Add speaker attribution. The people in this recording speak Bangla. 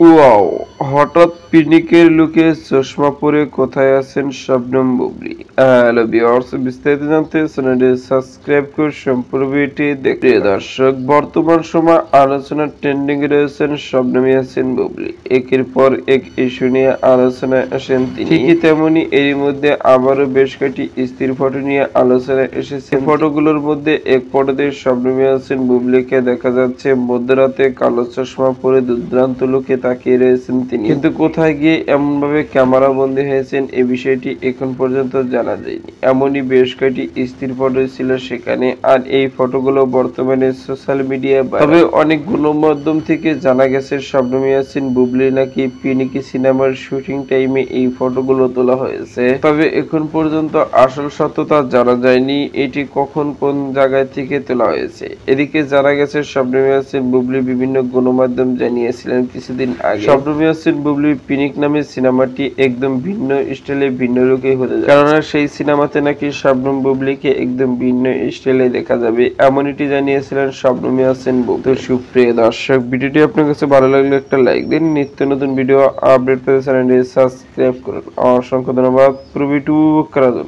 Speaker 1: ওয়াও! হঠাৎ পিকনিকের লুকে চশমা পরে কোথায় আছেন শবনম বুবলী? হ্যালো ভিউয়ার্স, বিস্তারিত জানতে চ্যানেলটি সাবস্ক্রাইব করে সম্পূর্ণ ভিডিওটি দেখতে প্রিয় দর্শক, বর্তমান সময় আলোচনার ট্রেন্ডিং এ রয়েছেন শবনম ইয়াসিন বুবলী। একের পর এক ইস্যু নিয়ে আলোচনায় আসেন তিনি। ঠিকই তেমনি এরই মধ্যে আবারও বেশ কয়েকটি স্থির ফটো নিয়ে আলোচনায় এসেছে। ফটোগুলোর মধ্যে এক ফটোতে শবনম ইয়াসিন বুবলীকে দেখা যাচ্ছে মধ্যরাতে কালো চশমা পরে দুর্দান্ত লুকে তাকিয়ে রয়েছেন তিনি। কিন্তু কোথায় গিয়ে এমনভাবে ক্যামেরা বন্দী হয়েছেন এ বিষয়টি এখন পর্যন্ত জানা যায়নি। এমনই বেশ কয়েকটি স্থির ফটো ছিল সেখানে। আর এই ফটোগুলো বর্তমানে সোশ্যাল মিডিয়ায় তবে অনেক গণমাধ্যম থেকে জানা গেছে শবনম ইয়াসিন বুবলী নাকি পিনিকি সিনেমার শুটিং টাইমে এই ফটোগুলো তোলা হয়েছে। তবে এখন পর্যন্ত আসল সত্যতা জানা যায়নি এটি কখন কোন জায়গায় থেকে তোলা হয়েছে। এদিকে জানা গেছে শবনম ইয়াসিন বুবলী বিভিন্ন গণমাধ্যম জানিয়েছিলেন কিছুদিন আগে শবনম ইয়াসিন বুবলীর পিনিক নামের সিনেমাটি একদম ভিন্ন স্টাইলে ভিন্ন লুকে হতে যাচ্ছে। কেননা সেই সিনেমাতে নাকি শবনম বুবলীকে একদম ভিন্ন স্টাইলে দেখা যাবে এমনটি জানিয়েছিলেন শবনম ইয়াসিন বুবলী। তো সুপ্রিয় দর্শক, ভিডিওটি আপনার কাছে ভালো লাগলে একটা লাইক দিন। নিত্য নতুন ভিডিও আপডেট পেতে চ্যানেলটি সাবস্ক্রাইব করুন। অসংখ্য ধন্যবাদ পুরো ভিডিও করার জন্য।